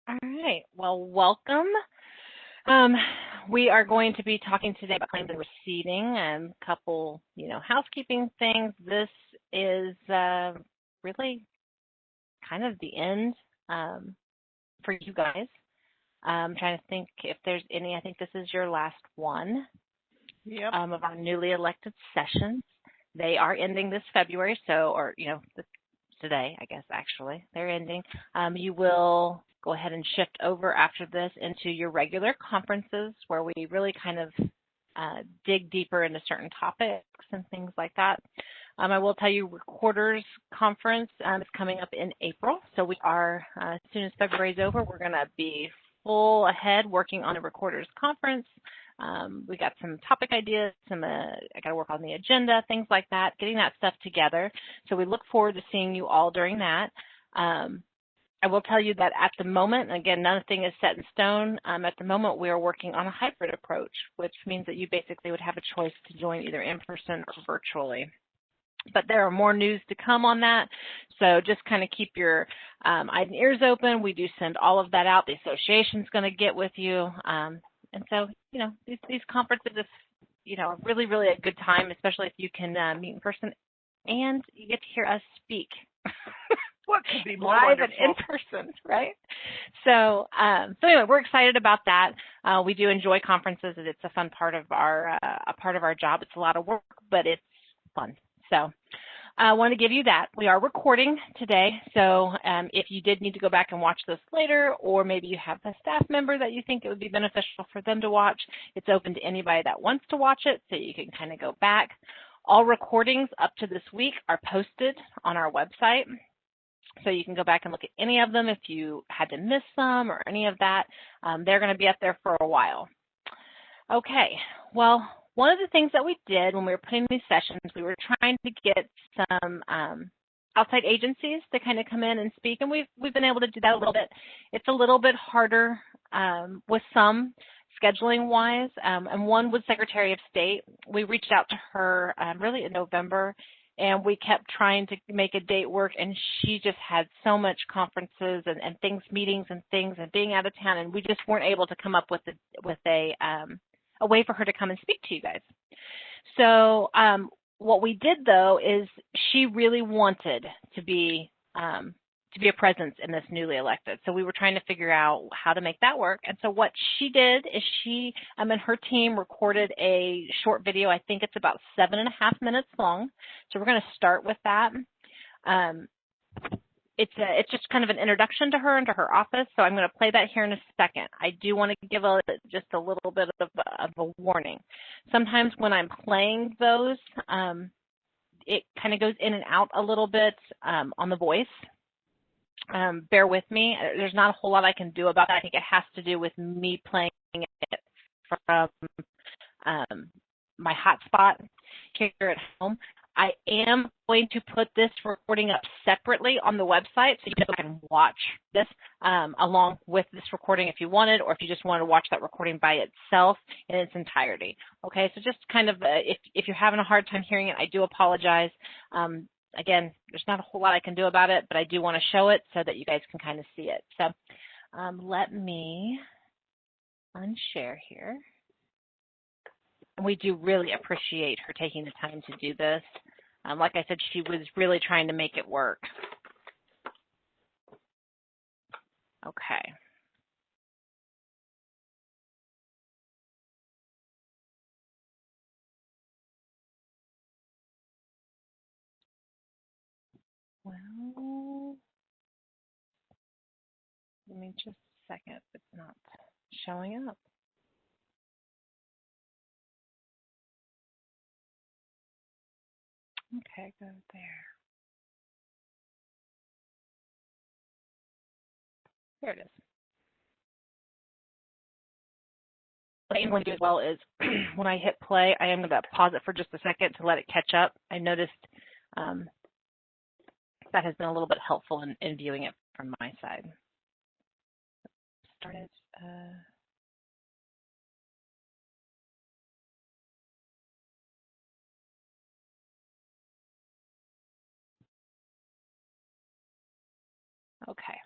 All right. Well, welcome. Um, we are going to be talking today about claims and receiving and a couple, housekeeping things. This is really kind of the end for you guys. I'm trying to think if there's any. I think this is your last one of our newly elected sessions. They are ending this February, today, I guess, actually. They're ending. You will go ahead and shift over after this into your regular conferences where we really kind of dig deeper into certain topics and things like that. I will tell you, Recorders Conference is coming up in April. So we are, as soon as February is over, we're going to be full ahead working on a Recorders Conference. We got some topic ideas, I got to work on the agenda, things like that, getting that stuff together. So we look forward to seeing you all during that. I will tell you that at the moment, again, nothing is set in stone. At the moment, we are working on a hybrid approach, which means that you basically would have a choice to join either in person or virtually. But there are more news to come on that, so just kind of keep your eyes and ears open. We do send all of that out. The association's going to get with you. And so, these conferences are really, really a good time, especially if you can meet in person and you get to hear us speak. What could be more live wonderful? and in person, right? So anyway, we're excited about that. We do enjoy conferences. It's a fun part of our job. It's a lot of work, but it's fun. So I want to give you that. We are recording today, so if you did need to go back and watch this later, or maybe you have a staff member that you think it would be beneficial for them to watch, it's open to anybody that wants to watch it, so you can kind of go back. All recordings up to this week are posted on our website, so you can go back and look at any of them if you had to miss some or any of that. They're going to be up there for a while. Okay, well, one of the things that we did when we were putting these sessions, we were trying to get some outside agencies to kind of come in and speak, and we've been able to do that a little bit. It's a little bit harder with some scheduling-wise, and one was Secretary of State. We reached out to her really in November, and we kept trying to make a date work, and she just had so much conferences and meetings and things, and being out of town, and we just weren't able to come up with a way for her to come and speak to you guys. So what we did, though, is she really wanted to be a presence in this newly elected. So we were trying to figure out how to make that work. And so what she did is she and her team recorded a short video. I think it's about 7.5 minutes long. So we're going to start with that. It's just kind of an introduction to her and to her office, so I'm going to play that here in a second. I do want to give just a little bit of a warning. Sometimes when I'm playing those, it kind of goes in and out a little bit on the voice. Bear with me. There's not a whole lot I can do about it. I think it has to do with me playing it from my hotspot here at home. I am going to put this recording up separately on the website so you can watch this along with this recording if you wanted, or if you just want to watch that recording by itself in its entirety. Okay, so just kind of if you're having a hard time hearing it, I do apologize. Again, there's not a whole lot I can do about it, but I do want to show it so that you guys can kind of see it. So let me unshare here. We do really appreciate her taking the time to do this. Like I said, she was really trying to make it work. Okay. Well, give me just a second. It's not showing up. Okay, go there. There it is. What I'm going to do as well is when I hit play, I am going to pause it for just a second to let it catch up. I noticed that has been a little bit helpful in viewing it from my side. Started. Okay.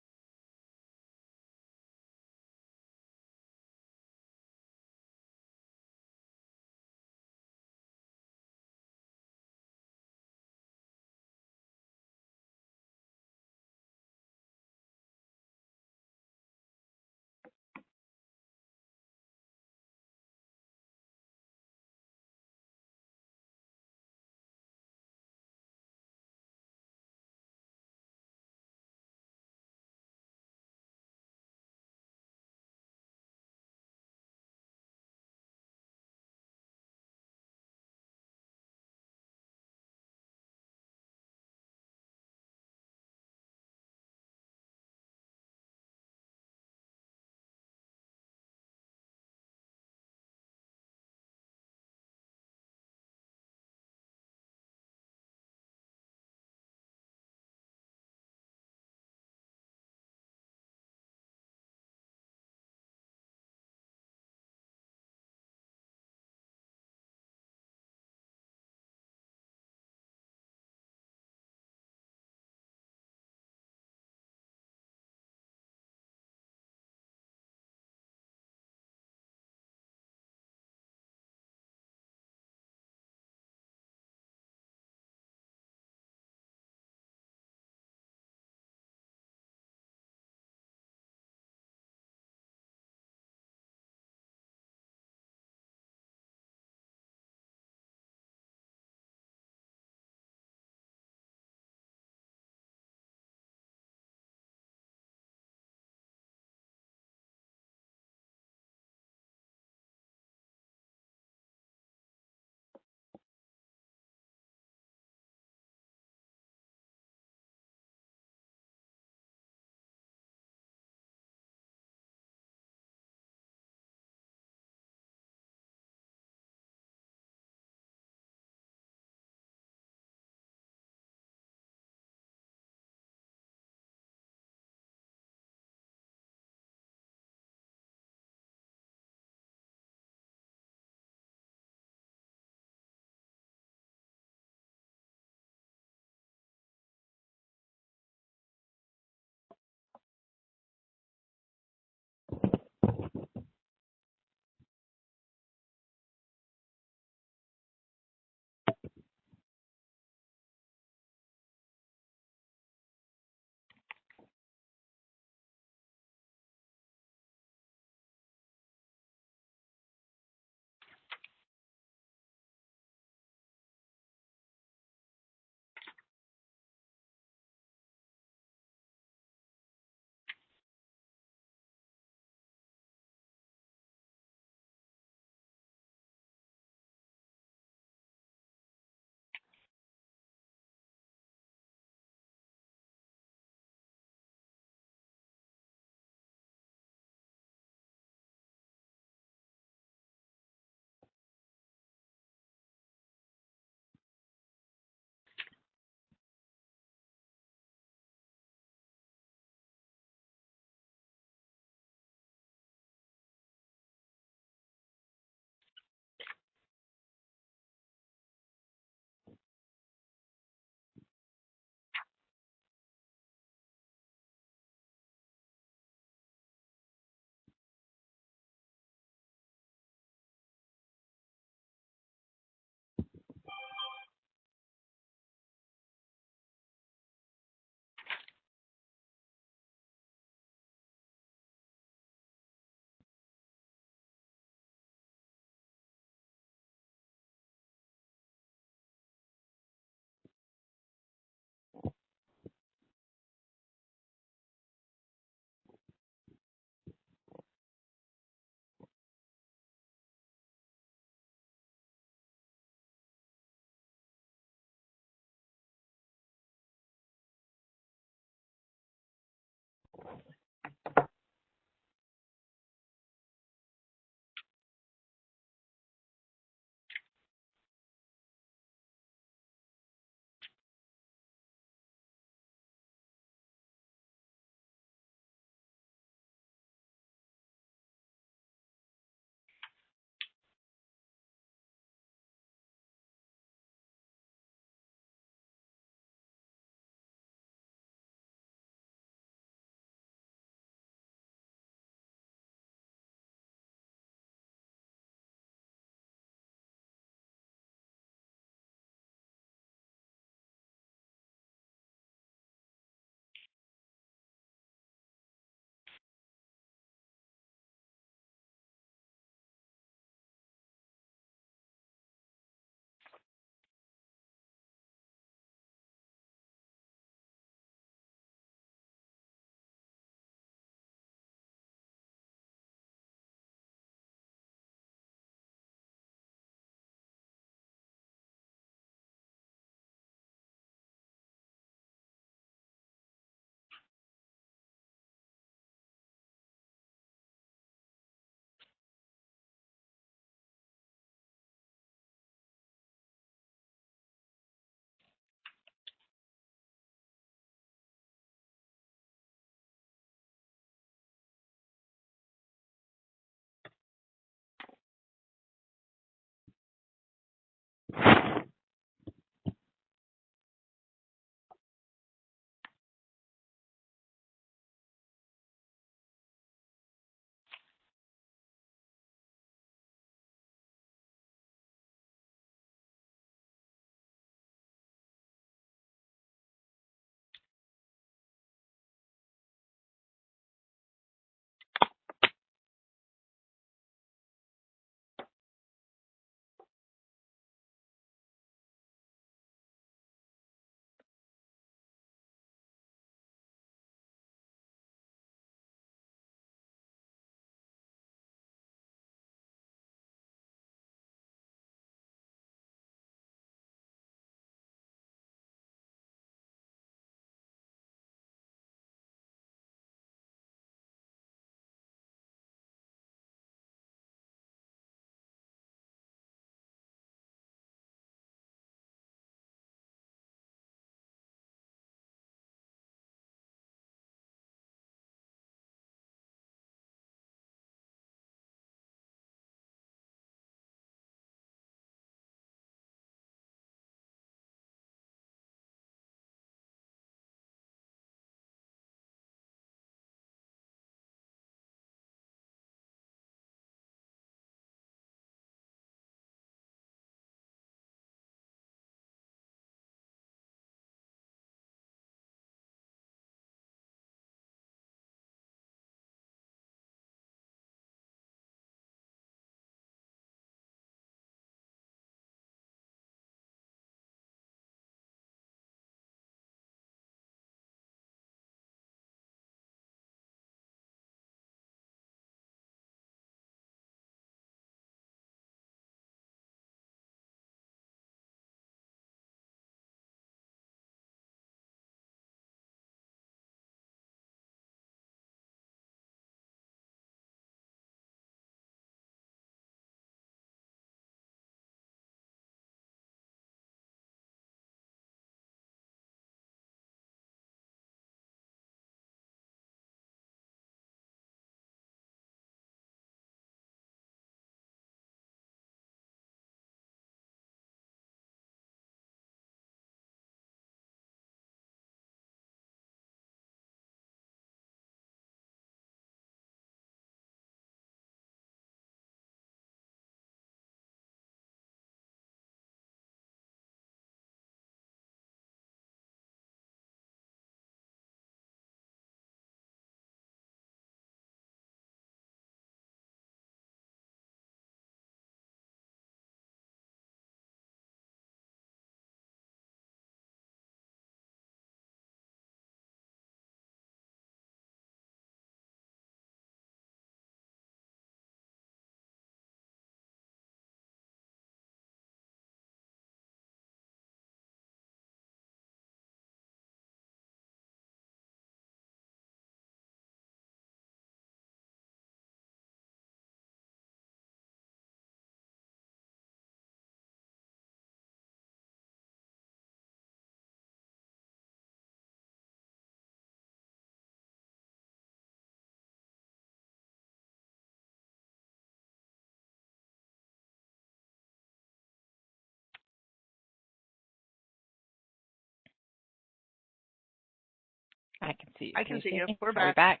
I can see you. I can see you. Me? We're Are we back. back?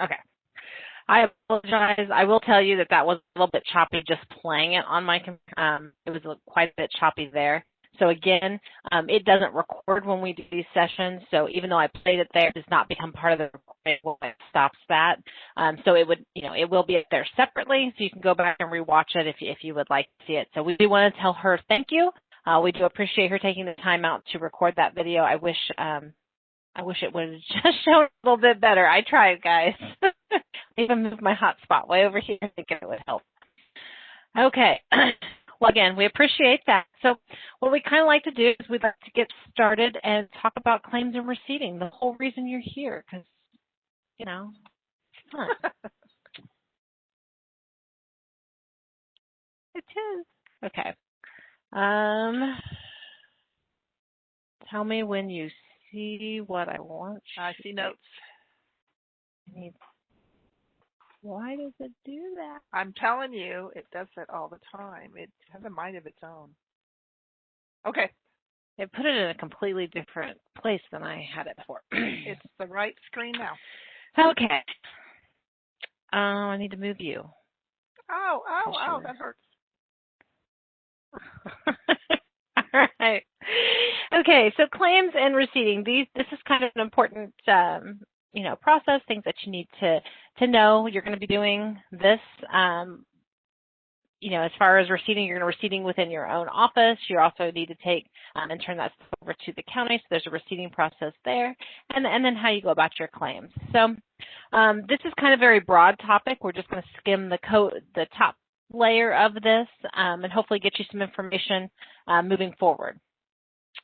Okay. I apologize. I will tell you that that was a little bit choppy just playing it on my computer. It was quite a bit choppy there. So again, it doesn't record when we do these sessions. So even though I played it there, it does not become part of the recording. It stops that. So it would, it will be there separately. So you can go back and rewatch it if you would like to see it. So we do want to tell her thank you. We do appreciate her taking the time out to record that video. I wish it would have just shown a little bit better. I tried, guys. I even moved my hotspot way over here thinking it would help. Okay. Well, again, we appreciate that. So what we kind of like to do is we'd like to get started and talk about claims and receipting, the whole reason you're here, because, it's fun. It is. Okay. Tell me when you see what I want. I see notes. Why does it do that? I'm telling you, it does that all the time. It has a mind of its own. Okay. It put it in a completely different place than I had it before. It's the right screen now. Okay. I need to move you. Ow, that hurts. All right. Okay, so claims and receipting. This is kind of an important, process, things that you need to know. You're going to be doing this, as far as receipting, you're going to receipting within your own office. You also need to take and turn that over to the county. So there's a receipting process there, and then how you go about your claims. So this is kind of a very broad topic. We're just going to skim the top layer of this and hopefully get you some information moving forward.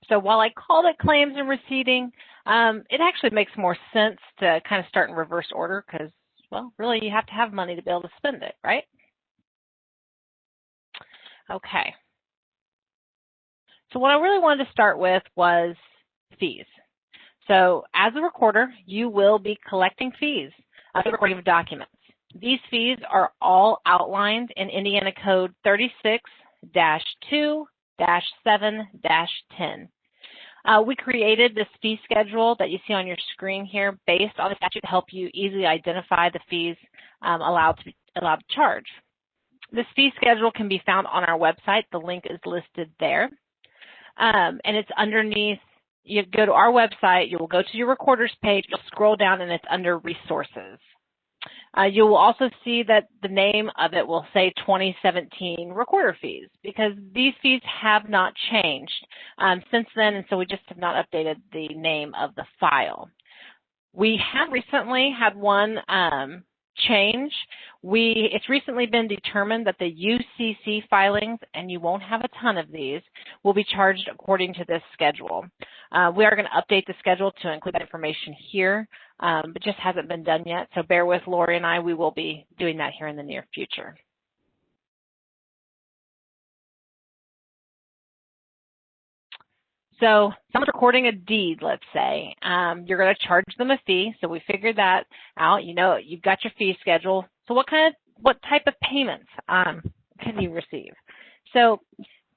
So while I called it claims and receipting, it actually makes more sense to kind of start in reverse order because, well, really you have to have money to be able to spend it, right? Okay. So what I really wanted to start with was fees. So as a recorder, you will be collecting fees for the recording of documents. These fees are all outlined in Indiana Code 36-2-7-10. We created this fee schedule that you see on your screen here based on the statute to help you easily identify the fees allowed to charge. This fee schedule can be found on our website. The link is listed there. And it's underneath. You go to our website, you will go to your recorder's page, you'll scroll down, and it's under resources. You will also see that the name of it will say 2017 recorder fees because these fees have not changed since then, and so we just have not updated the name of the file. We have recently had one change. It's recently been determined that the UCC filings, and you won't have a ton of these, will be charged according to this schedule. We are going to update the schedule to include that information here, but just hasn't been done yet. So bear with Lori and I. We will be doing that here in the near future. So someone's recording a deed, let's say. You're going to charge them a fee. So we figured that out. You've got your fee schedule. So what type of payments can you receive? So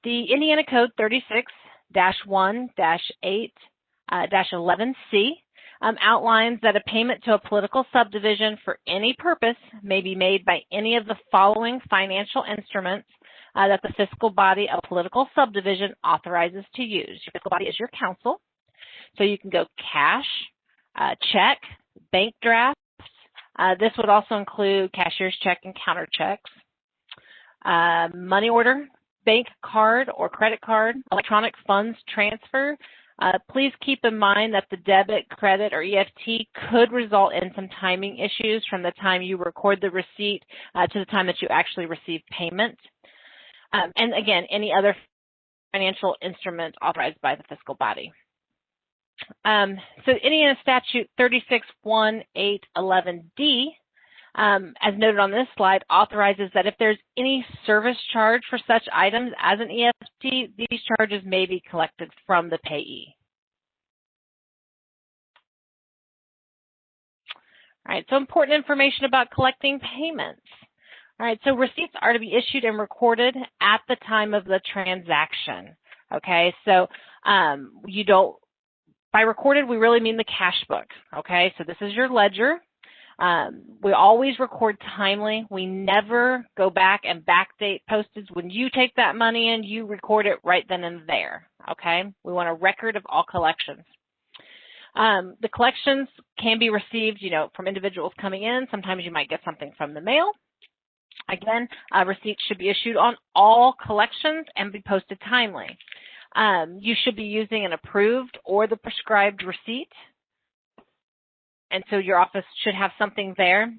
the Indiana Code 36-1-8-11C outlines that a payment to a political subdivision for any purpose may be made by any of the following financial instruments that the fiscal body of political subdivision authorizes to use. Your fiscal body is your council. So you can go cash, check, bank drafts. This would also include cashier's check and counter checks, money order, bank card or credit card, electronic funds transfer. Please keep in mind that the debit, credit, or EFT could result in some timing issues from the time you record the receipt to the time that you actually receive payment. And again, any other financial instrument authorized by the fiscal body. So Indiana Statute 36-1-8-11D, as noted on this slide, authorizes that if there's any service charge for such items as an EFT, these charges may be collected from the payee. All right, so important information about collecting payments. All right, so receipts are to be issued and recorded at the time of the transaction. Okay, so By recorded, we really mean the cash book, okay? So this is your ledger. We always record timely. We never go back and backdate postage. When you take that money in, you record it right then and there, okay? We want a record of all collections. The collections can be received, from individuals coming in. Sometimes you might get something from the mail. Again, receipts should be issued on all collections and be posted timely. You should be using an approved or the prescribed receipt. And so your office should have something there.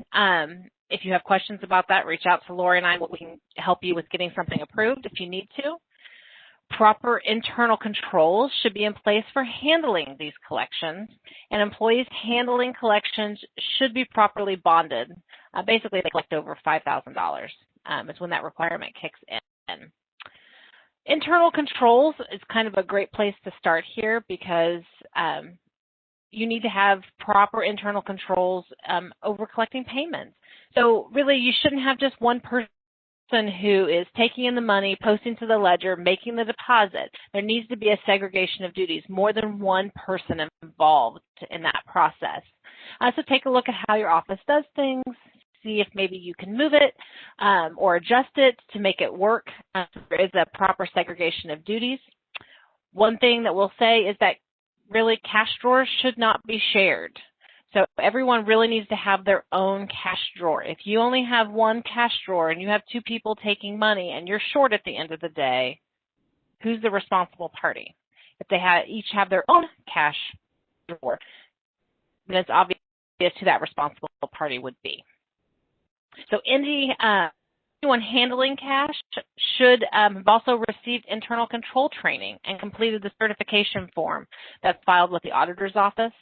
If you have questions about that, reach out to Lori and I. We can help you with getting something approved if you need to. Proper internal controls should be in place for handling these collections, and employees handling collections should be properly bonded. Basically, they collect over $5,000 is when that requirement kicks in. Internal controls is kind of a great place to start here because you need to have proper internal controls over collecting payments. So really, you shouldn't have just one person who is taking in the money, posting to the ledger, making the deposit. There needs to be a segregation of duties, more than one person involved in that process. So take a look at how your office does things, see if maybe you can move it or adjust it to make it work. There is a proper segregation of duties. One thing that we'll say is that really cash drawers should not be shared. So everyone really needs to have their own cash drawer. If you only have one cash drawer and you have two people taking money and you're short at the end of the day, who's the responsible party? If they each have their own cash drawer, then it's obvious who that responsible party would be. So anyone handling cash should have also received internal control training and completed the certification form that's filed with the auditor's office.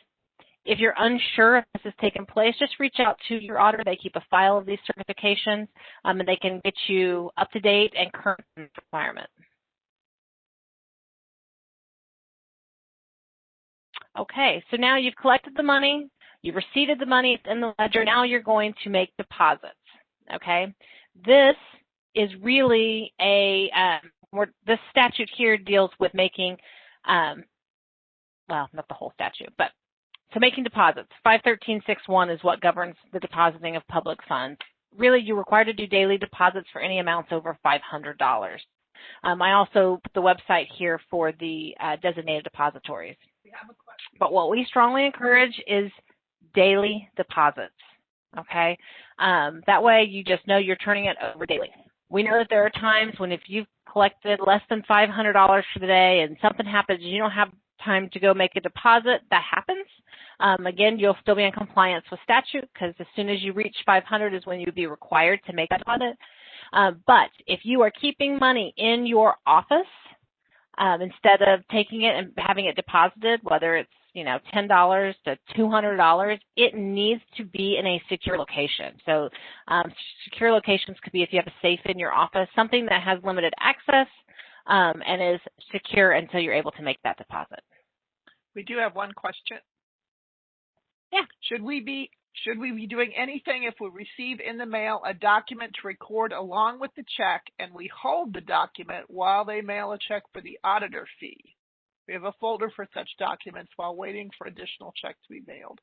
If you're unsure if this has taken place, just reach out to your auditor. They keep a file of these certifications, and they can get you up to date and current requirements. Okay, so now you've collected the money, you've receipted the money, it's in the ledger. Now you're going to make deposits. Okay, this is really this statute here deals with making, well, not the whole statute, but so making deposits. 513.6.1 is what governs the depositing of public funds. Really, you're required to do daily deposits for any amounts over $500. I also put the website here for the designated depositories. But what we strongly encourage is daily deposits, okay? That way you just know you're turning it over daily. We know that there are times when if you've collected less than $500 for the day and something happens, you don't have time to go make a deposit, that happens. Again, you'll still be in compliance with statute because as soon as you reach 500 is when you'd be required to make a deposit. But if you are keeping money in your office, instead of taking it and having it deposited, whether it's $10 to $200, it needs to be in a secure location. So secure locations could be if you have a safe in your office, something that has limited access and is secure until you're able to make that deposit. We do have one question. Yeah. Should we be doing anything if we receive in the mail a document to record along with the check and we hold the document while they mail a check for the auditor fee? We have a folder for such documents while waiting for additional check to be mailed.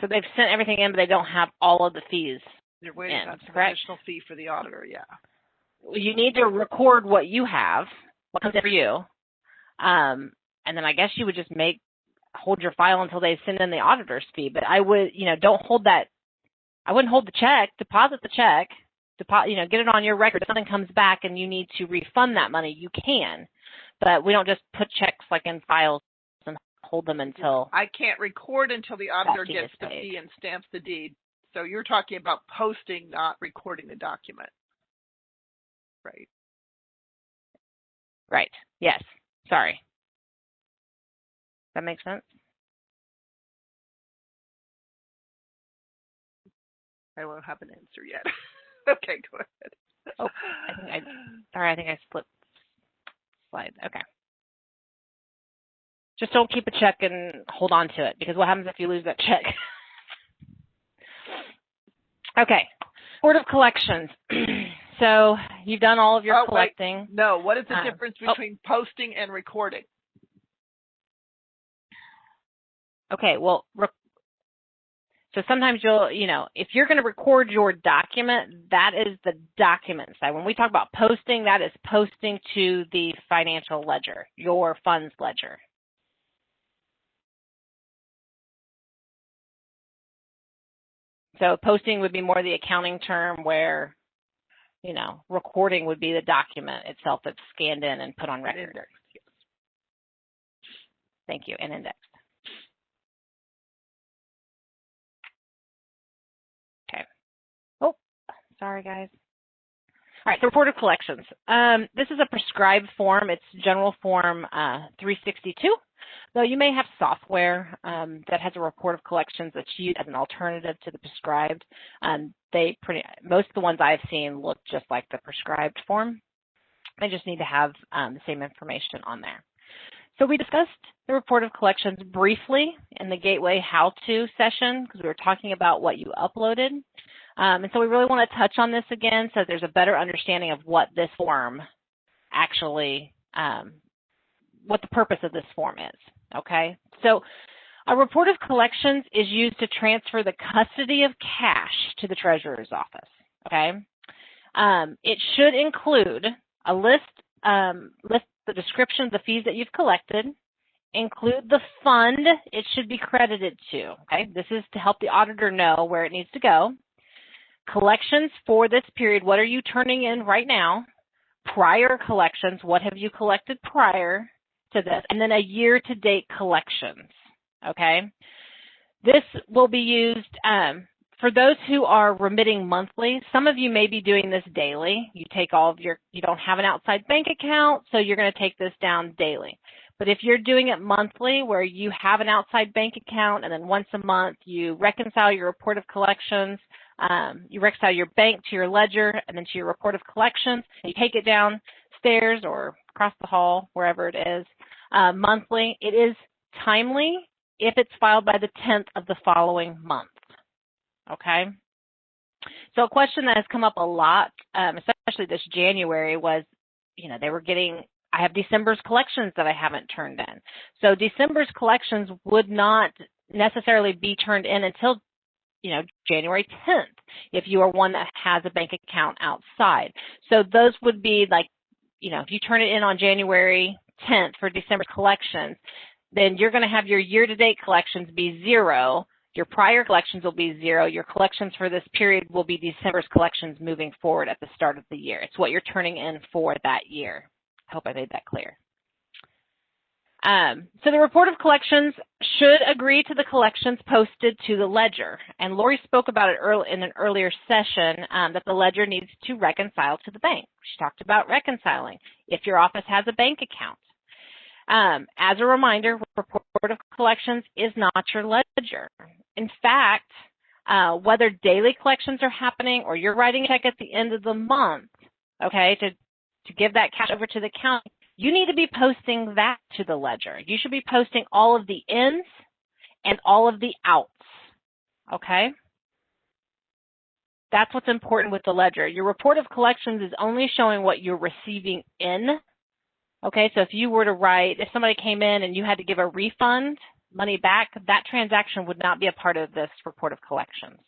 So they've sent everything in, but they don't have all of the fees. They're waiting on some correct? additional fee for the auditor, yeah. You need to record what you have, what comes in for you, and then I guess you would just hold your file until they send in the auditor's fee. But I would, don't hold that. I wouldn't hold the check. Deposit the check. Get it on your record. If something comes back and you need to refund that money, you can. But we don't just put checks in files and hold them until. I can't record until the auditor gets the fee and stamps the deed. So you're talking about posting, not recording the document. Right. Right. Yes. Sorry. That makes sense? I don't have an answer yet. Okay, go ahead. Oh, I think I slipped slide. Okay. Just don't keep a check and hold on to it, because what happens if you lose that check? Okay. Board of Collections. So you've done all of your collecting. Wait. No, what is the difference between posting and recording? Okay, well, so sometimes you'll, if you're going to record your document, that is the document side. When we talk about posting, that is posting to the financial ledger, your funds ledger. So posting would be more the accounting term where, recording would be the document itself that's scanned in and put on record. Indexed, yes. Thank you, and indexed. Okay. Oh, sorry, guys. All right, so report of collections. This is a prescribed form. It's General Form 362. Though you may have software that has a report of collections that's used as an alternative to the prescribed. Most of the ones I've seen look just like the prescribed form. They just need to have the same information on there. So we discussed the report of collections briefly in the Gateway How-To session because we were talking about what you uploaded. And so we really want to touch on this again so there's a better understanding of what this form actually, what the purpose of this form is, okay? So a report of collections is used to transfer the custody of cash to the treasurer's office, okay? It should include a list the description of the fees that you've collected, include the fund it should be credited to, okay? This is to help the auditor know where it needs to go. Collections for this period, what are you turning in right now? Prior collections, what have you collected prior to this? And then a year-to-date collections, okay? This will be used for those who are remitting monthly. Some of you may be doing this daily. You don't have an outside bank account, so you're going to take this down daily. But if you're doing it monthly where you have an outside bank account and then once a month you reconcile your report of collections, you reconcile your bank to your ledger and then to your report of collections, and you take it downstairs or across the hall, wherever it is, monthly, it is timely if it's filed by the 10th of the following month, okay? So a question that has come up a lot, especially this January, was, I have December's collections that I haven't turned in. So December's collections would not necessarily be turned in until, January 10th, if you are one that has a bank account outside. So those would be like, if you turn it in on January 10th for December collections, then you're going to have your year-to-date collections be 0. Your prior collections will be 0. Your collections for this period will be December's collections moving forward at the start of the year. It's what you're turning in for that year. I hope I made that clear. So the report of collections should agree to the collections posted to the ledger. And Lori spoke about it in an earlier session that the ledger needs to reconcile to the bank. She talked about reconciling if your office has a bank account. As a reminder, report of collections is not your ledger. In fact, whether daily collections are happening or you're writing a check at the end of the month, okay, to give that cash over to the county, you need to be posting that to the ledger. You should be posting all of the ins and all of the outs, okay? That's what's important with the ledger. Your report of collections is only showing what you're receiving in, okay? So if you were to if somebody came in and you had to give a refund, money back, that transaction would not be a part of this report of collections.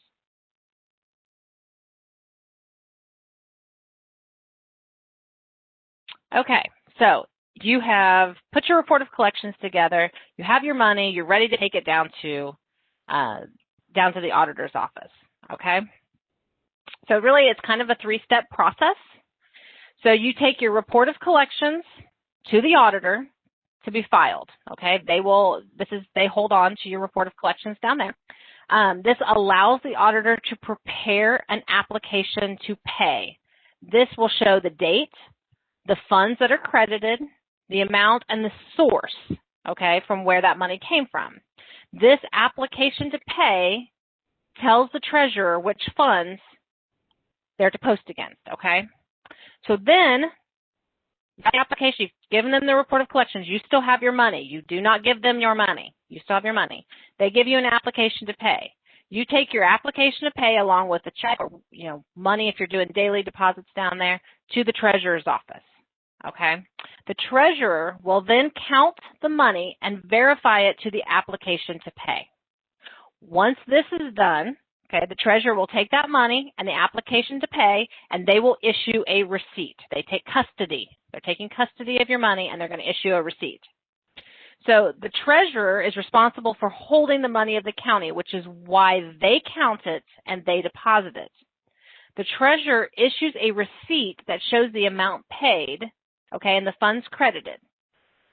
Okay, so you have put your report of collections together, you have your money, you're ready to take it down to the auditor's office, okay? So really it's kind of a 3-step process. So you take your report of collections to the auditor to be filed, okay? They hold on to your report of collections down there. This allows the auditor to prepare an application to pay. This will show the date, the funds that are credited, the amount, and the source, okay, from where that money came from. This application to pay tells the treasurer which funds they're to post against, okay? So then, that application, you've given them the report of collections, you still have your money. You do not give them your money. You still have your money. They give you an application to pay. You take your application to pay along with the check or, money if you're doing daily deposits down there to the treasurer's office, okay? The treasurer will then count the money and verify it to the application to pay. Once this is done, okay, the treasurer will take that money and the application to pay, and they will issue a receipt. They take custody. They're taking custody of your money, and they're going to issue a receipt. So the treasurer is responsible for holding the money of the county, which is why they count it and they deposit it. The treasurer issues a receipt that shows the amount paid, okay, and the funds credited.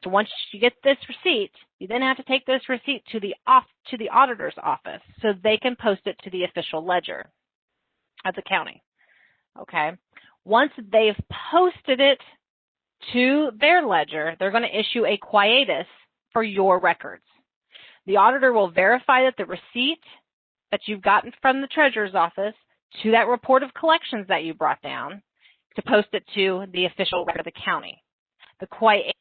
So once you get this receipt, you then have to take this receipt to the auditor's office so they can post it to the official ledger of the county, okay? Once they've posted it to their ledger, they're going to issue a quietus for your records. The auditor will verify that the receipt that you've gotten from the treasurer's office to that report of collections that you brought down to post it to the official record of the county. The quietus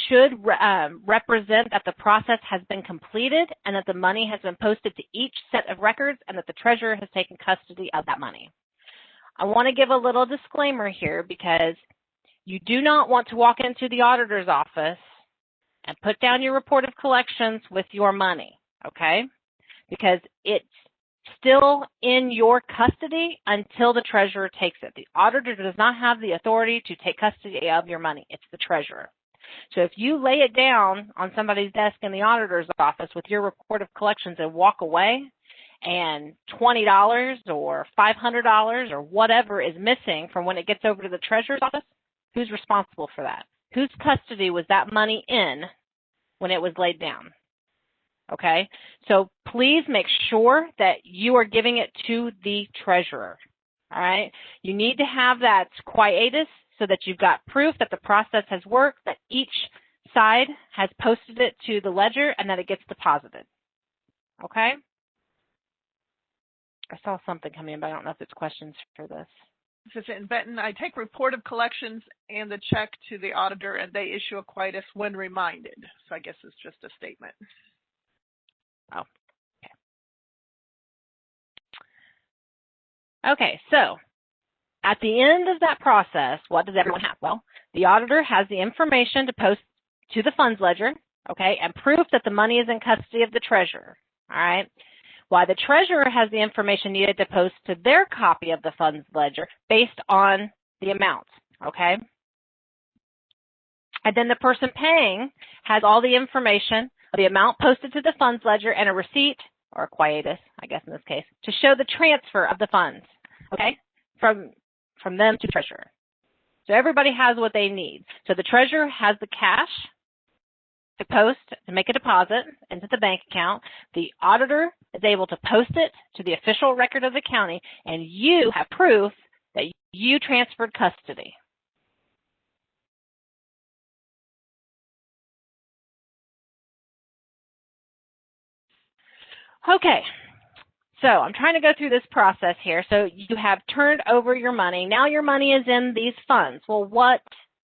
should represent that the process has been completed and that the money has been posted to each set of records and that the treasurer has taken custody of that money. I want to give a little disclaimer here because you do not want to walk into the auditor's office and put down your report of collections with your money, okay? Because it's still in your custody until the treasurer takes it. The auditor does not have the authority to take custody of your money. It's the treasurer. So if you lay it down on somebody's desk in the auditor's office with your report of collections and walk away and $20 or $500 or whatever is missing from when it gets over to the treasurer's office, who's responsible for that? Whose custody was that money in when it was laid down? Okay, so please make sure that you are giving it to the treasurer, all right? You need to have that quietus so that you've got proof that the process has worked, that each side has posted it to the ledger, and that it gets deposited, okay? I saw something coming in, but I don't know if it's questions for this. This is in Benton. I take report of collections and the check to the auditor, and they issue a quietus when reminded. So I guess it's just a statement. Oh, okay. Okay, so at the end of that process, what does everyone have? Well, the auditor has the information to post to the funds ledger, okay, and proof that the money is in custody of the treasurer, all right? While the treasurer has the information needed to post to their copy of the funds ledger based on the amount, okay? And then the person paying has all the information, the amount posted to the funds ledger and a receipt, or a quietus, I guess in this case, to show the transfer of the funds, okay, from them to the treasurer. So everybody has what they need. So the treasurer has the cash to post and make a deposit into the bank account. The auditor is able to post it to the official record of the county, and you have proof that you transferred custody. Okay, so I'm trying to go through this process here. So you have turned over your money. Now your money is in these funds. Well, what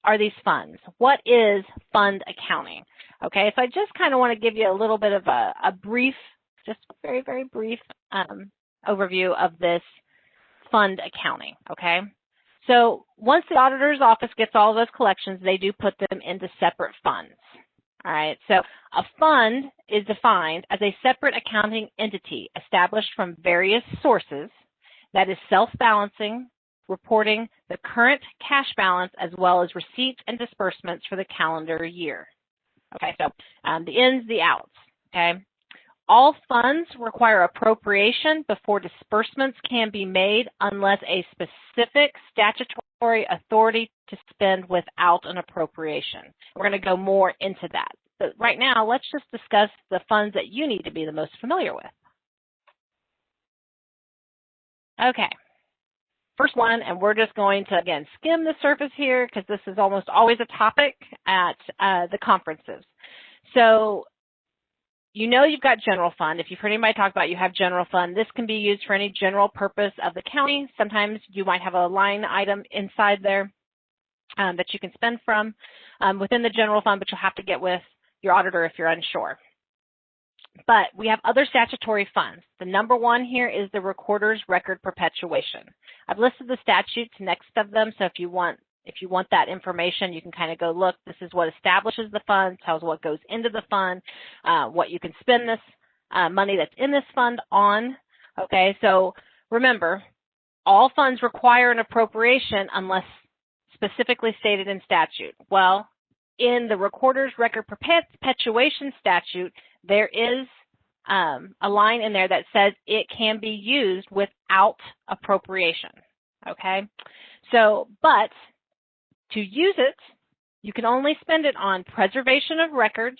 are these funds? What is fund accounting? Okay, so I just kind of want to give you a little bit of a brief, just very, very brief overview of this fund accounting, okay? So once the auditor's office gets all of those collections, they do put them into separate funds. All right, so a fund is defined as a separate accounting entity established from various sources that is self-balancing, reporting the current cash balance as well as receipts and disbursements for the calendar year. Okay, so the ins, the outs, okay? All funds require appropriation before disbursements can be made unless a specific statutory authority to spend without an appropriation. We're going to go more into that. But right now, let's just discuss the funds that you need to be the most familiar with. Okay. First one, and we're just going to, again, skim the surface here because this is almost always a topic at the conferences. So you know you've got general fund. If you've heard anybody talk about you have general fund, this can be used for any general purpose of the county. Sometimes you might have a line item inside there that you can spend from within the general fund, but you'll have to get with your auditor if you're unsure. But we have other statutory funds. The number one here is the recorder's record perpetuation. I've listed the statutes next of them, so if you want that information, you can kind of go look. This is what establishes the fund, tells what goes into the fund, what you can spend this money that's in this fund on. Okay, so remember, all funds require an appropriation unless specifically stated in statute. Well, in the recorder's record perpetuation statute, there is a line in there that says it can be used without appropriation. Okay, so, but to use it, you can only spend it on preservation of records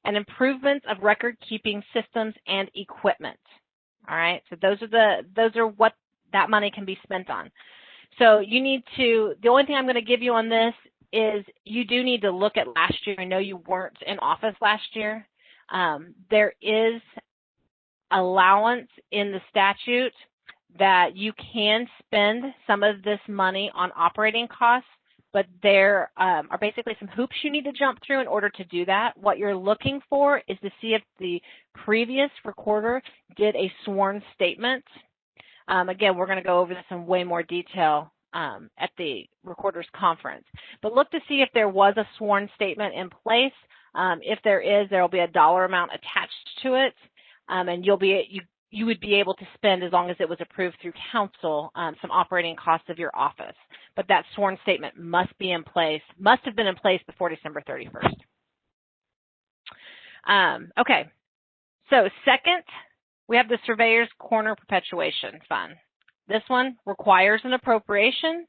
and improvements of record-keeping systems and equipment. All right, so those are what that money can be spent on. So you need to, the only thing I'm going to give you on this is you do need to look at last year. I know you weren't in office last year. There is allowance in the statute that you can spend some of this money on operating costs, but there are basically some hoops you need to jump through in order to do that. What you're looking for is to see if the previous recorder did a sworn statement. Again, we're going to go over this in way more detail at the recorder's conference. But look to see if there was a sworn statement in place. If there is, there will be a dollar amount attached to it, and you would be able to spend, as long as it was approved through council, some operating costs of your office. But that sworn statement must be in place, must have been in place before December 31st. Okay, so second, we have the Surveyor's Corner Perpetuation Fund. This one requires an appropriation.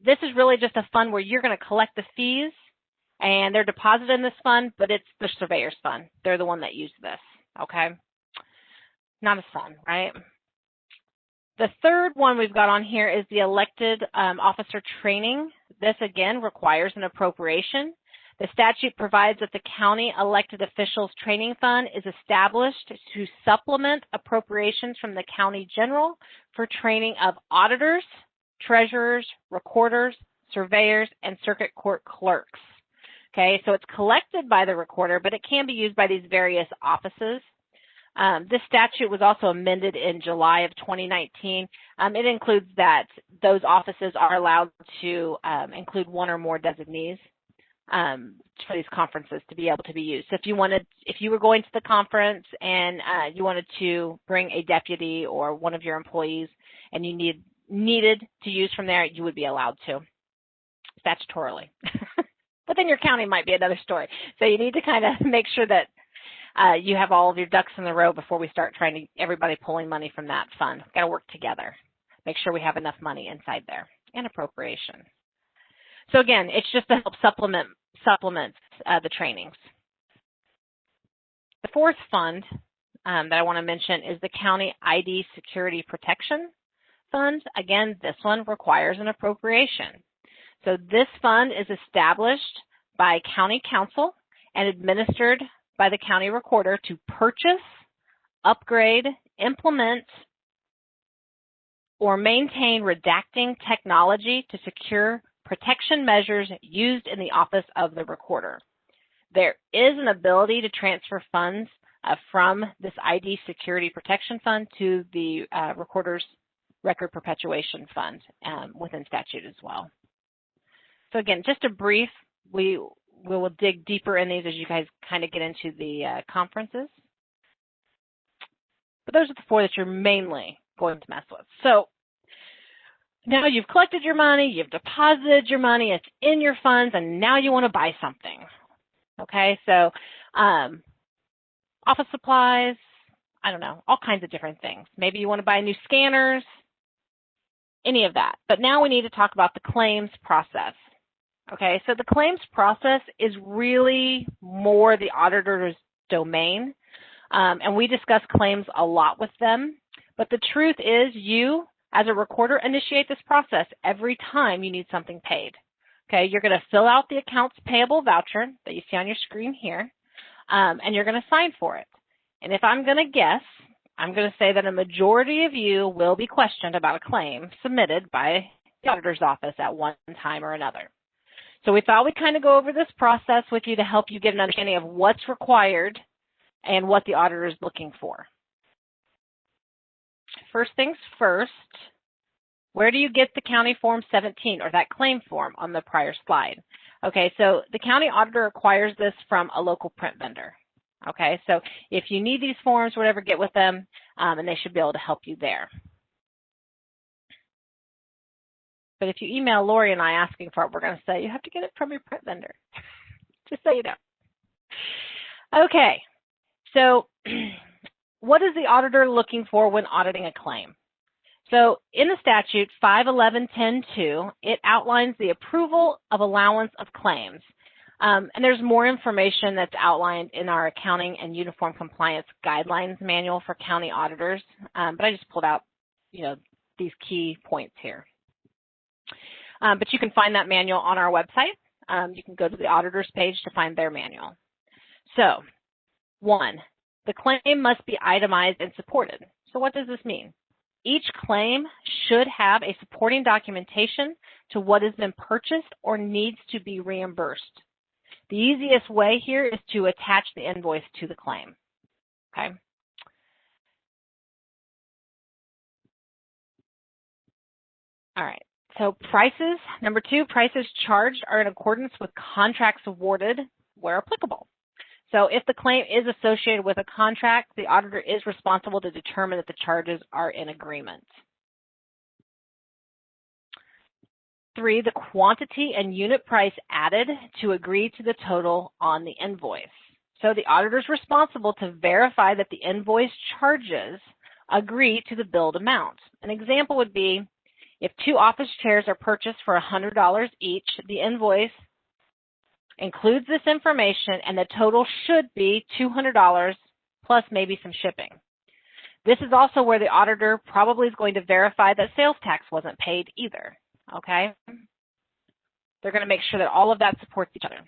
This is really just a fund where you're going to collect the fees, and they're deposited in this fund, but it's the Surveyor's Fund. They're the one that used this, okay? Not as fun, right? The third one we've got on here is the Elected Officer Training. This, again, requires an appropriation. The statute provides that the County Elected Officials Training Fund is established to supplement appropriations from the County General for training of auditors, treasurers, recorders, surveyors, and circuit court clerks. Okay, so it's collected by the recorder, but it can be used by these various offices. This statute was also amended in July of 2019. It includes that those offices are allowed to include one or more designees for these conferences to be able to be used. So if you were going to the conference and you wanted to bring a deputy or one of your employees and you needed to use from there, you would be allowed to, statutorily. But then your county might be another story. So you need to kind of make sure that you have all of your ducks in a row before we start trying to, everybody pulling money from that fund. We've got to work together. Make sure we have enough money inside there, and appropriation. So again, it's just to help supplement the trainings. The fourth fund that I want to mention is the County ID Security Protection Fund. Again, this one requires an appropriation. So this fund is established by County Council and administered by the County Recorder to purchase, upgrade, implement, or maintain redacting technology to secure protection measures used in the office of the recorder. There is an ability to transfer funds from this ID Security Protection Fund to the Recorder's Record Perpetuation Fund within statute as well. So again, just a brief, we will dig deeper in these as you guys kind of get into the conferences. But those are the four that you're mainly going to mess with. So now you've collected your money, you've deposited your money, it's in your funds, and now you want to buy something. Okay, so office supplies, I don't know, all kinds of different things. Maybe you want to buy new scanners, any of that. But now we need to talk about the claims process. Okay, so the claims process is really more the auditor's domain, and we discuss claims a lot with them. But the truth is, you, as a recorder, initiate this process every time you need something paid. Okay, you're going to fill out the accounts payable voucher that you see on your screen here, and you're going to sign for it. And if I'm going to guess, I'm going to say that a majority of you will be questioned about a claim submitted by the auditor's office at one time or another. So we thought we'd kind of go over this process with you to help you get an understanding of what's required and what the auditor is looking for. First things first, where do you get the county form 17 or that claim form on the prior slide? Okay, so the county auditor acquires this from a local print vendor. Okay, so if you need these forms, whatever, get with them, and they should be able to help you there. But if you email Lori and I asking for it, we're going to say you have to get it from your print vendor, just so you know. Okay, so what is the auditor looking for when auditing a claim? So in the statute 511.10.2, it outlines the approval of allowance of claims. And there's more information that's outlined in our accounting and uniform compliance guidelines manual for county auditors. But I just pulled out, these key points here. But you can find that manual on our website. You can go to the auditor's page to find their manual. So, 1, the claim must be itemized and supported. So what does this mean? Each claim should have a supporting documentation to what has been purchased or needs to be reimbursed. The easiest way here is to attach the invoice to the claim. Okay. All right. So prices, number 2, prices charged are in accordance with contracts awarded where applicable. So if the claim is associated with a contract, the auditor is responsible to determine that the charges are in agreement. 3, the quantity and unit price added to agree to the total on the invoice. So the auditor is responsible to verify that the invoice charges agree to the billed amount. An example would be if 2 office chairs are purchased for $100 each, the invoice includes this information and the total should be $200 plus maybe some shipping. This is also where the auditor probably is going to verify that sales tax wasn't paid either. Okay? They're going to make sure that all of that supports each other.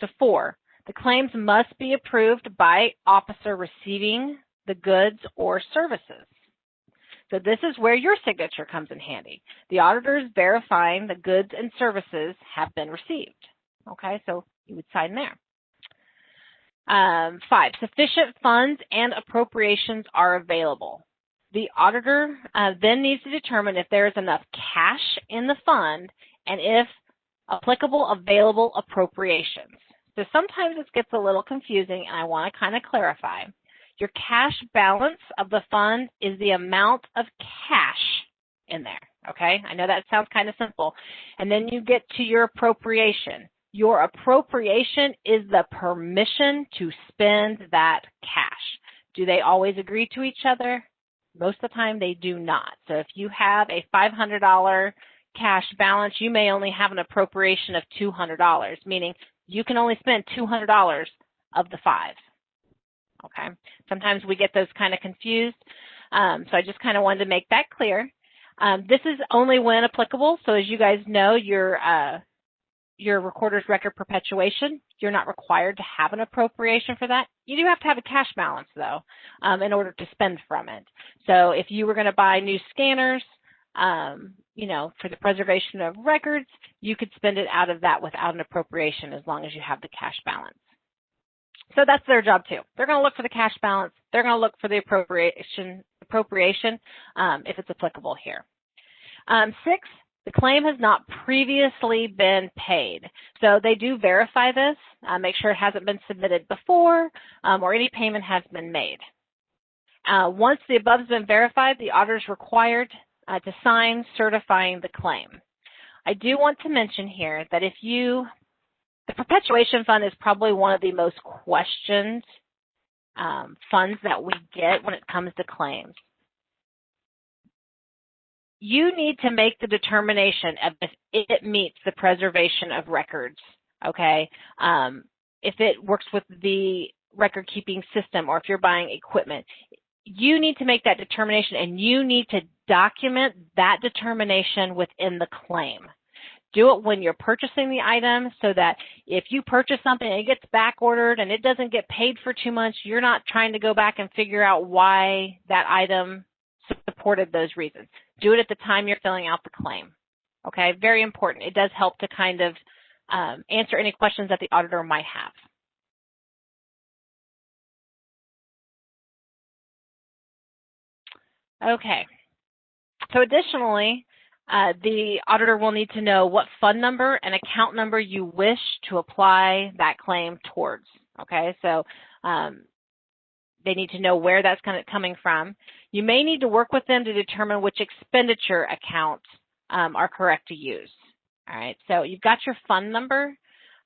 So 4, the claims must be approved by officer receiving the goods or services. So this is where your signature comes in handy. The auditor is verifying the goods and services have been received. Okay, so you would sign there. 5, sufficient funds and appropriations are available. The auditor then needs to determine if there is enough cash in the fund and if applicable available appropriations. So sometimes this gets a little confusing and I want to kind of clarify. Your cash balance of the fund is the amount of cash in there, okay? I know that sounds kind of simple. And then you get to your appropriation. Your appropriation is the permission to spend that cash. Do they always agree to each other? Most of the time they do not. So if you have a $500 cash balance, you may only have an appropriation of $200, meaning you can only spend $200 of the 5. Okay, sometimes we get those kind of confused, so I just kind of wanted to make that clear. This is only when applicable, so as you guys know, your recorder's record perpetuation, you're not required to have an appropriation for that. You do have to have a cash balance, though, in order to spend from it. So if you were going to buy new scanners, for the preservation of records, you could spend it out of that without an appropriation as long as you have the cash balance. So that's their job too. They're going to look for the cash balance. They're going to look for the appropriation if it's applicable here. 6, the claim has not previously been paid. So they do verify this, make sure it hasn't been submitted before or any payment has been made. Once the above has been verified, the auditor is required to sign certifying the claim. I do want to mention here that the perpetuation fund is probably one of the most questioned funds that we get when it comes to claims. You need to make the determination of if it meets the preservation of records, okay? If it works with the record-keeping system or if you're buying equipment, you need to make that determination and you need to document that determination within the claim. Do it when you're purchasing the item so that if you purchase something and it gets back ordered and it doesn't get paid for 2 months, you're not trying to go back and figure out why that item supported those reasons. Do it at the time you're filling out the claim. Okay, very important. It does help to kind of answer any questions that the auditor might have. Okay. So additionally, the auditor will need to know what fund number and account number you wish to apply that claim towards. Okay, so they need to know where that's coming from. You may need to work with them to determine which expenditure accounts are correct to use. All right, so you've got your fund number.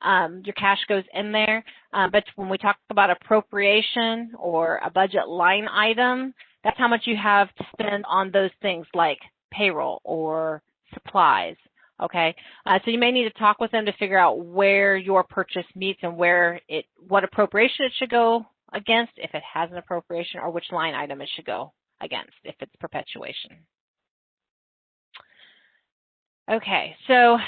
Your cash goes in there, but when we talk about appropriation or a budget line item, that's how much you have to spend on those things like payroll or supplies. Okay, so you may need to talk with them to figure out where your purchase meets and what appropriation it should go against, if it has an appropriation, or which line item it should go against, if it's perpetuation. Okay, so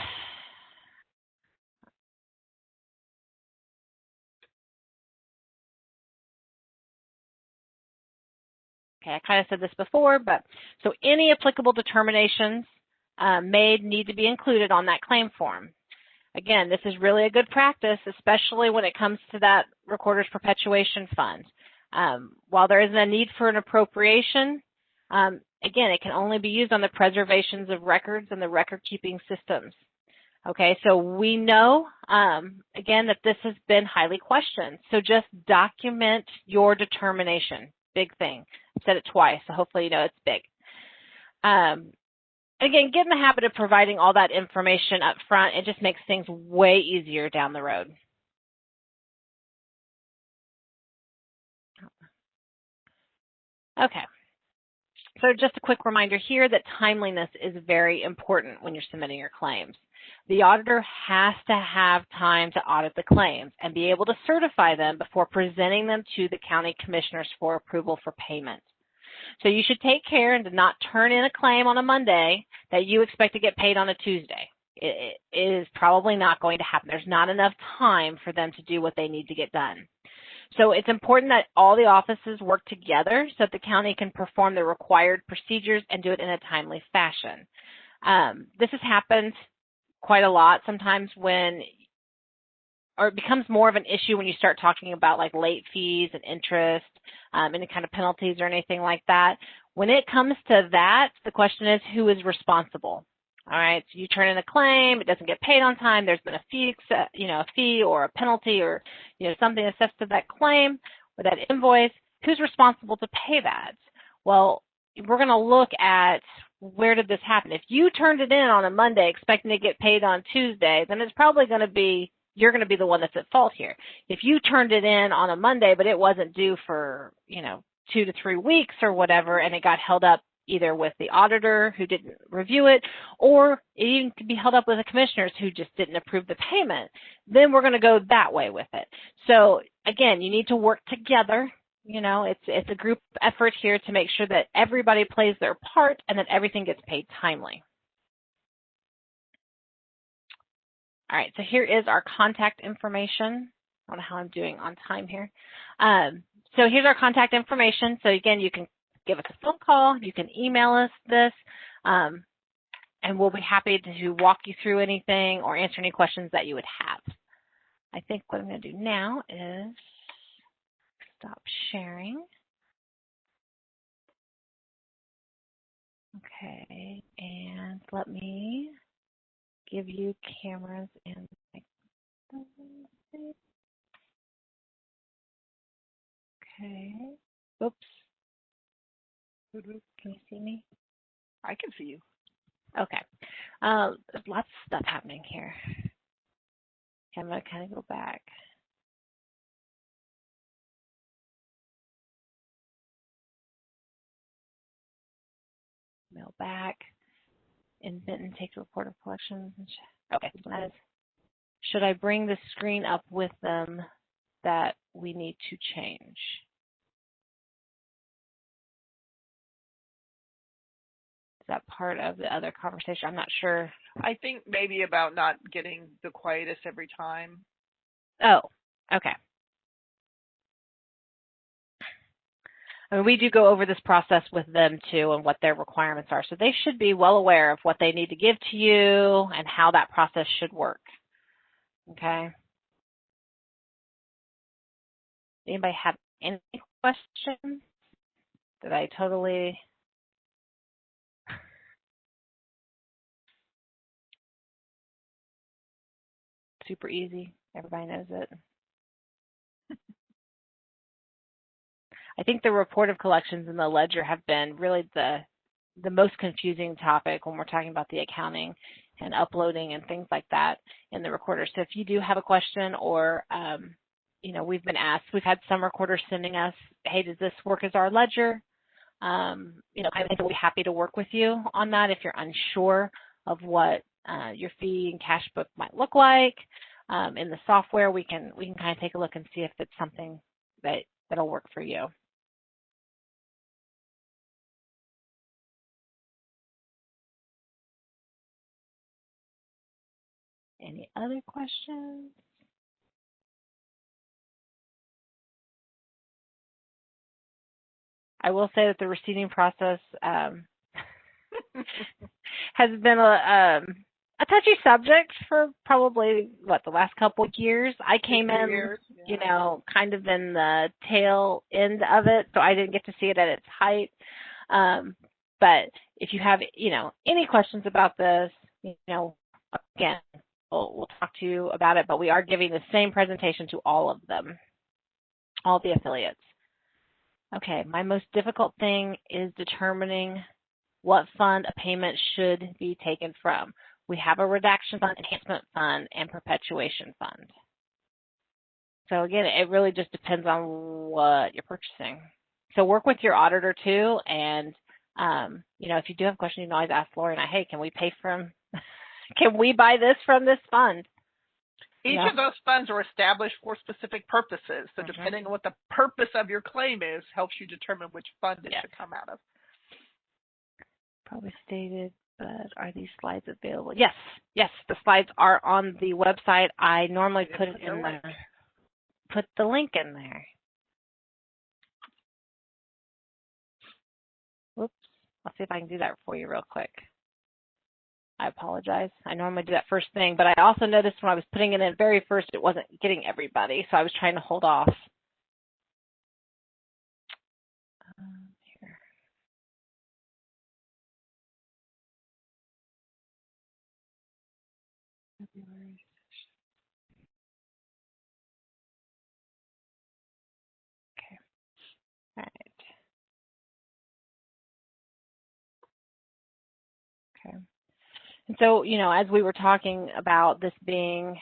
I kind of said this before, but so any applicable determinations made need to be included on that claim form. Again, this is really a good practice, especially when it comes to that recorder's perpetuation fund. While there isn't a need for an appropriation, again, it can only be used on the preservations of records and the record-keeping systems. Okay, so we know, again, that this has been highly questioned. So just document your determination. Big thing. I've said it twice, so hopefully you know it's big. Again, get in the habit of providing all that information up front. It just makes things way easier down the road. Okay. So just a quick reminder here that timeliness is very important when you're submitting your claims. The auditor has to have time to audit the claims and be able to certify them before presenting them to the county commissioners for approval for payment. So you should take care and to not turn in a claim on a Monday that you expect to get paid on a Tuesday. It is probably not going to happen. There's not enough time for them to do what they need to get done. So it's important that all the offices work together so that the county can perform the required procedures and do it in a timely fashion. This has happened quite a lot sometimes or it becomes more of an issue when you start talking about like late fees and interest, any kind of penalties or anything like that. When it comes to that, the question is, who is responsible? All right, so you turn in a claim, it doesn't get paid on time, there's been a fee or a penalty or something assessed to that claim or that invoice. Who's responsible to pay that? Well, we're going to look at where did this happen. If you turned it in on a Monday expecting to get paid on Tuesday, then it's probably going to be you're going to be the one that's at fault here. If you turned it in on a Monday but it wasn't due for 2 to 3 weeks or whatever, and it got held up either with the auditor who didn't review it, or it even could be held up with the commissioners who just didn't approve the payment, then we're going to go that way with it. So again, you need to work together. It's a group effort here to make sure that everybody plays their part and that everything gets paid timely. All right, so here is our contact information. I don't know how I'm doing on time here. So here's our contact information. So again, you can give us a phone call, you can email us this, and we'll be happy to walk you through anything or answer any questions that you would have. I think what I'm going to do now is stop sharing. Okay, and let me give you cameras and okay. Oops. Can you see me? I can see you. Okay. There's lots of stuff happening here. Okay, I'm going to kind of go back. Mail back. In Benton, take the report of collections. Okay. Should I bring the screen up with them that we need to change? Is that part of the other conversation? I'm not sure. I think maybe about not getting the quietest every time. Oh, okay. I mean, we do go over this process with them too and what their requirements are. So they should be well aware of what they need to give to you and how that process should work. Okay. Anybody have any questions? Did I totally super easy. Everybody knows it. I think the report of collections and the ledger have been really the most confusing topic when we're talking about the accounting and uploading and things like that in the recorder. So if you do have a question or, you know, we've had some recorders sending us, hey, does this work as our ledger? You know, I think we'll be happy to work with you on that if you're unsure of what your fee and cash book might look like. In the software, we can kind of take a look and see if it's something that'll work for you. Any other questions? I will say that the receiving process has been a touchy subject for probably, the last couple of years. I came in, you know, kind of in the tail end of it, so I didn't get to see it at its height. But if you have, you know, any questions about this, you know, again, we'll talk to you about it, but we are giving the same presentation to all of them, all the affiliates. Okay, my most difficult thing is determining what fund a payment should be taken from. We have a redaction fund, enhancement fund, and perpetuation fund. So again, it really just depends on what you're purchasing. So work with your auditor too, and you know, if you do have a question, you can always ask Lori and I, hey, can we pay from, can we buy this from this fund? Each of those funds are established for specific purposes. So depending on what the purpose of your claim is, helps you determine which fund it should come out of. Probably stated, but are these slides available? Yes, the slides are on the website. I normally put it in there. Put the link in there. Whoops. I'll see if I can do that for you real quick. I apologize. I normally do that first thing, but I also noticed when I was putting it in very first, it wasn't getting everybody, so I was trying to hold off. Here. February. Okay. All right. Okay. And so, you know, as we were talking about this being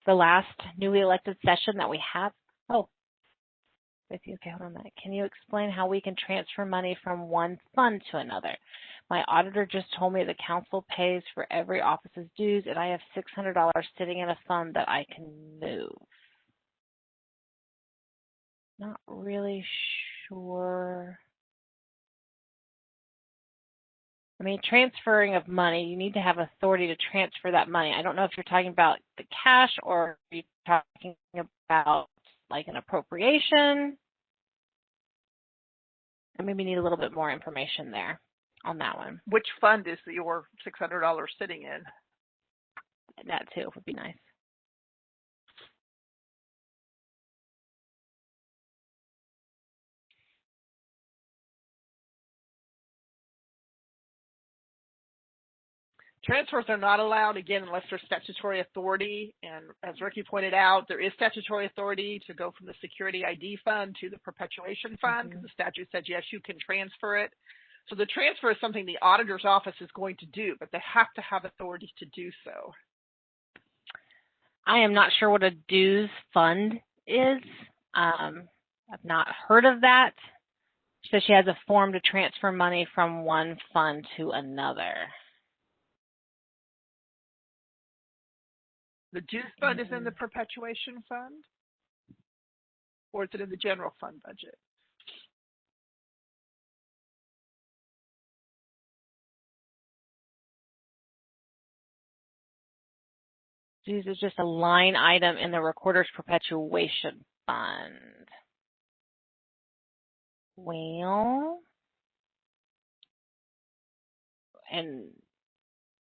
the last newly elected session that we have, okay, hold on a minute. Can you explain how we can transfer money from one fund to another? My auditor just told me the council pays for every office's dues, and I have $600 sitting in a fund that I can move. Not really sure. I mean, transferring of money, you need to have authority to transfer that money. I don't know if you're talking about the cash or if you're talking about like an appropriation. I maybe need a little bit more information there on that one. Which fund is your $600 sitting in? That too would be nice. Transfers are not allowed, again, unless there's statutory authority. And as Ricky pointed out, there is statutory authority to go from the security ID fund to the perpetuation fund, because the statute says, yes, you can transfer it. So the transfer is something the auditor's office is going to do, but they have to have authority to do so. I am not sure what a dues fund is. I've not heard of that. She says she has a form to transfer money from one fund to another. The dues fund is in the perpetuation fund? Or is it in the general fund budget? Dues is just a line item in the recorder's perpetuation fund. Well, and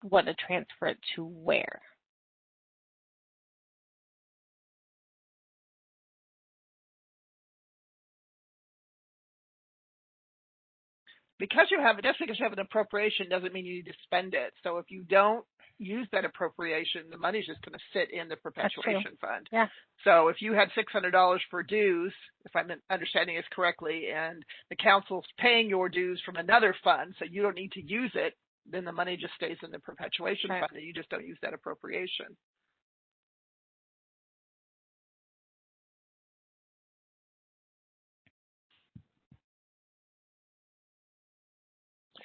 what to transfer it to where? Because you have, just because you have an appropriation doesn't mean you need to spend it. So if you don't use that appropriation. The money's just going to sit in the perpetuation fund. Yeah. So if you had $600 for dues, if I'm understanding this correctly, and the council's paying your dues from another fund, so you don't need to use it, then the money just stays in the perpetuation fund, and you just don't use that appropriation.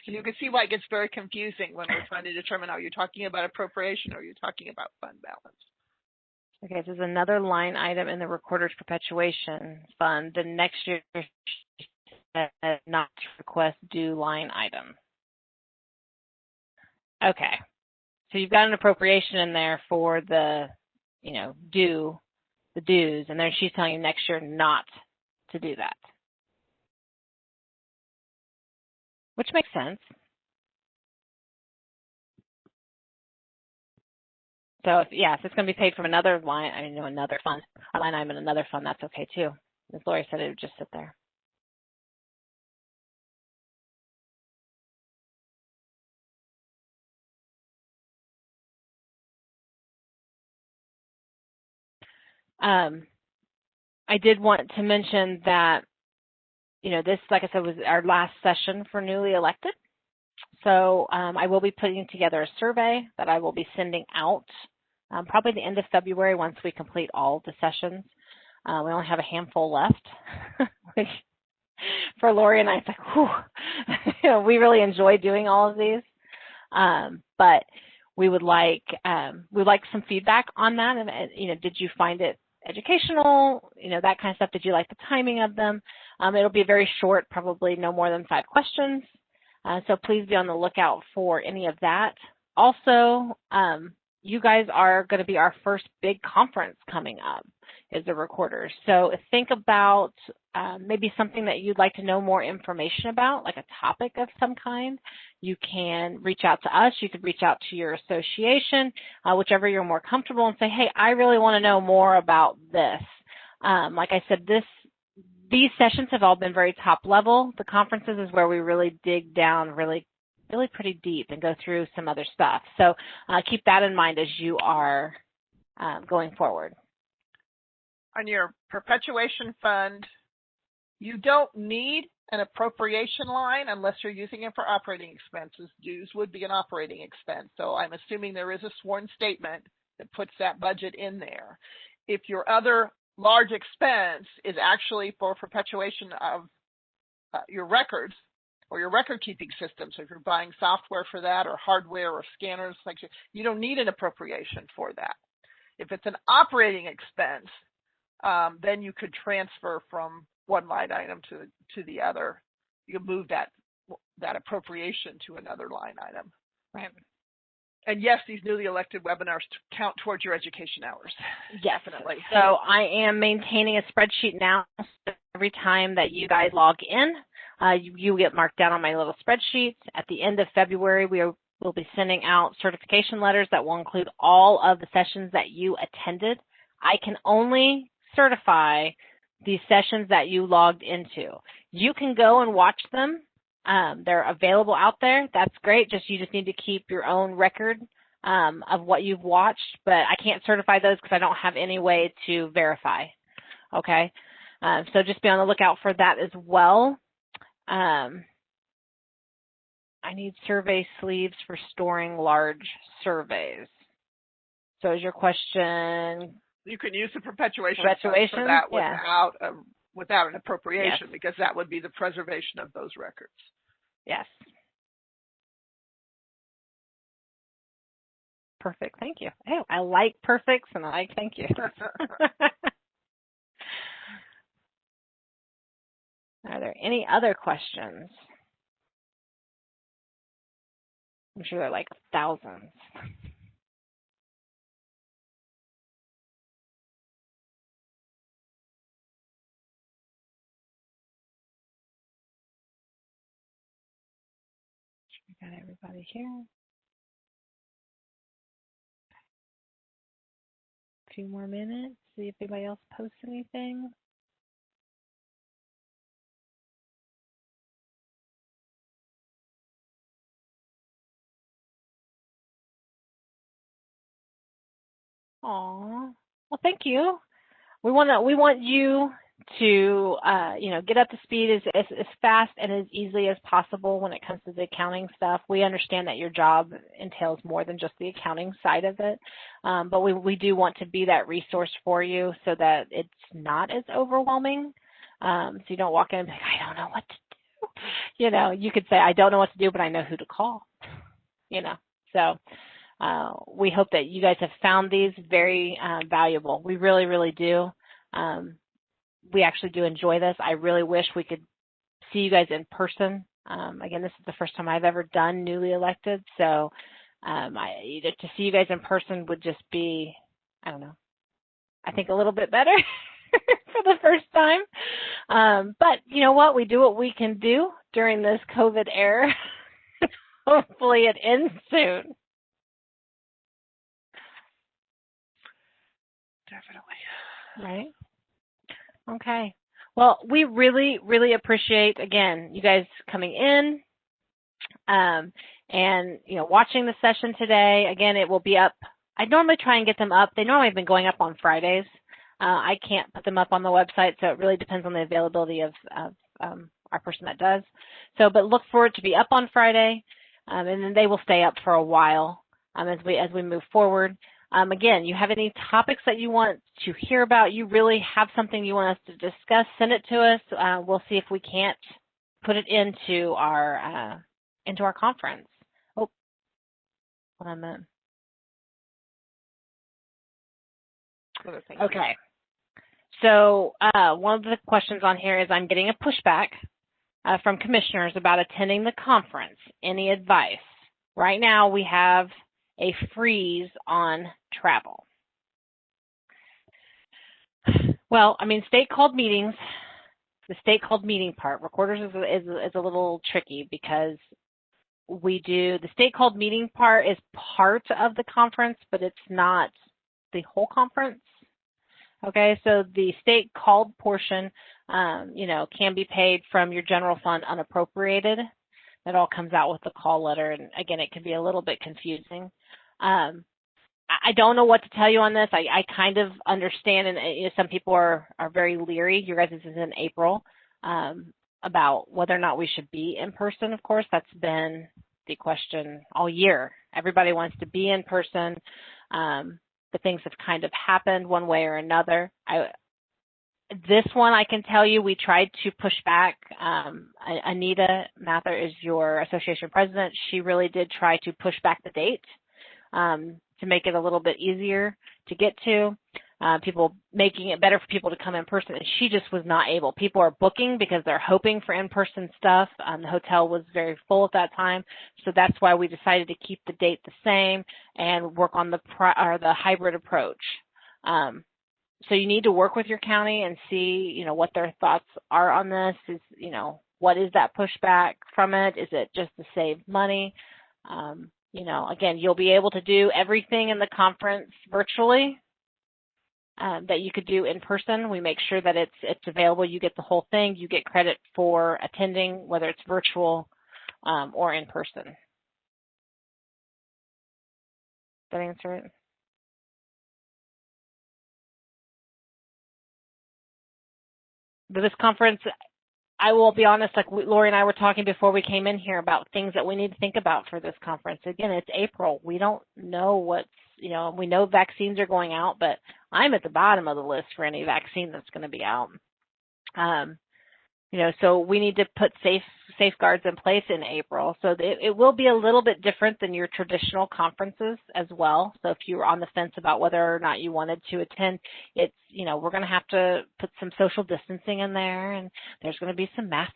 So you can see why it gets very confusing when we're trying to determine, are you talking about appropriation or are you talking about fund balance? Okay, there's another line item in the recorder's perpetuation fund. The next year, not to request due line item. Okay, so you've got an appropriation in there for the, the dues, and then she's telling you next year not to do that, which makes sense. So if it's going to be paid from another line, another fund, a line item in another fund, that's okay too. As Lori said, it would just sit there. I did want to mention that, this, like I said, was our last session for newly elected. So I will be putting together a survey that I will be sending out probably the end of February once we complete all the sessions. We only have a handful left, which for Lori and I, it's like, whew, we really enjoy doing all of these. But we would like some feedback on that. And, did you find it educational? That kind of stuff. Did you like the timing of them? It'll be very short, probably no more than 5 questions. So please be on the lookout for any of that. Also, you guys are going to be our first big conference coming up, is the recorders. So think about maybe something that you'd like to know more information about, like a topic of some kind. You can reach out to us. You could reach out to your association, whichever you're more comfortable, and say, hey, I really want to know more about this. Like I said, these sessions have all been very top level. The conferences is where we really dig down really pretty deep and go through some other stuff. So keep that in mind as you are going forward. On your perpetuation fund, you don't need an appropriation line unless you're using it for operating expenses. Dues would be an operating expense. So I'm assuming there is a sworn statement that puts that budget in there. If your other large expense is actually for perpetuation of your records or your record-keeping system, so if you're buying software for that or hardware or scanners, you don't need an appropriation for that. If it's an operating expense, then you could transfer from one line item to the other. You can move that appropriation to another line item. Right. And yes, these newly elected webinars count towards your education hours. Yes. Definitely. So I am maintaining a spreadsheet now. Every time that you guys log in, you get marked down on my little spreadsheet. At the end of February, we'll be sending out certification letters that will include all of the sessions that you attended. I can only certify the sessions that you logged into. You can go and watch them. They're available out there. That's great. You just need to keep your own record of what you've watched, but I can't certify those because I don't have any way to verify. Okay, so just be on the lookout for that as well. I need survey sleeves for storing large surveys. So is your question? You can use the perpetuation for that without an appropriation, because that would be the preservation of those records. Yes. Perfect. Thank you. Hey, I like perfects and I like thank you. Are there any other questions? I'm sure there are like thousands. We got everybody here. A few more minutes, see if anybody else posts anything. Aw. Well, thank you. We want you to get up to speed as fast and as easily as possible when it comes to the accounting stuff. We understand that your job entails more than just the accounting side of it, but we do want to be that resource for you so that it's not as overwhelming. So you don't walk in and be like, I don't know what to do. You could say, I don't know what to do, but I know who to call. So we hope that you guys have found these very valuable. We really, really do. We actually do enjoy this. I really wish we could see you guys in person. Again, this is the first time I've ever done newly elected, so to see you guys in person would just be, I don't know, I think a little bit better for the first time. But you know what? We do what we can do during this COVID era. Hopefully it ends soon. Definitely. Right? Okay. Well, we really, really appreciate, again, you guys coming in and, watching the session today. Again, it will be up. I normally try and get them up. They normally have been going up on Fridays. I can't put them up on the website, so it really depends on the availability of our person that does. But look for it to be up on Friday, and then they will stay up for a while as we move forward. Again, you have any topics that you want to hear about, you really have something you want us to discuss, send it to us. We'll see if we can't put it into our conference. Oh, hold on a minute. Okay. So one of the questions on here is I'm getting a pushback from commissioners about attending the conference. Any advice? Right now we have a freeze on travel. Well, state called meetings, the state called meeting part, recorders is a little tricky because the state called meeting part is part of the conference, but it's not the whole conference. Okay, so the state called portion, can be paid from your general fund unappropriated. That all comes out with the call letter, and again, it can be a little bit confusing. I don't know what to tell you on this. I kind of understand, and some people are very leery. Your guys' is in April about whether or not we should be in person. Of course, that's been the question all year. Everybody wants to be in person, but things have kind of happened one way or another. This one, I can tell you, we tried to push back. Anita Mather is your association president. She really did try to push back the date to make it a little bit easier to get to. People making it better for people to come in person, and she just was not able. People are booking because they're hoping for in-person stuff. The hotel was very full at that time, so that's why we decided to keep the date the same and work on the hybrid approach. So you need to work with your county and see, what their thoughts are on this. What is that pushback from it? Is it just to save money? Again, you'll be able to do everything in the conference virtually that you could do in person. We make sure that it's available. You get the whole thing. You get credit for attending, whether it's virtual or in person. Did that answer it? But this conference, I will be honest, like Lori and I were talking before we came in here about things that we need to think about for this conference. Again, it's April. We don't know we know vaccines are going out, but I'm at the bottom of the list for any vaccine that's going to be out. So we need to put safeguards in place in April. So it will be a little bit different than your traditional conferences as well. So if you were on the fence about whether or not you wanted to attend, it's, we're going to have to put some social distancing in there, and there's going to be some masks,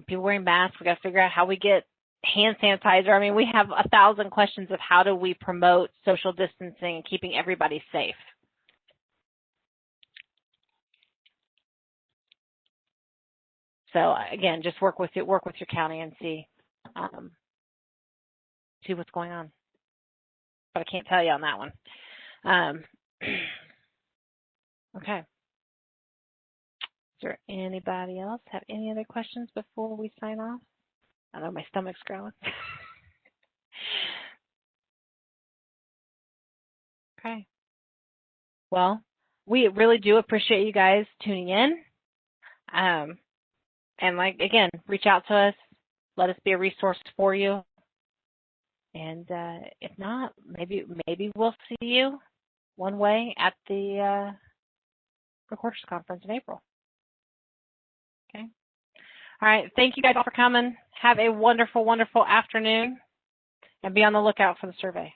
people wearing masks. We got to figure out how we get hand sanitizer. We have 1,000 questions of how do we promote social distancing and keeping everybody safe. So again, just work with your county and see what's going on. But I can't tell you on that one. Okay. Is there anybody else have any other questions before we sign off? I know my stomach's growling. Okay. Well, we really do appreciate you guys tuning in. And again, reach out to us. Let us be a resource for you. And if not, maybe we'll see you one way at the Recorders Conference in April. Okay. All right. Thank you guys all for coming. Have a wonderful, wonderful afternoon, and be on the lookout for the survey.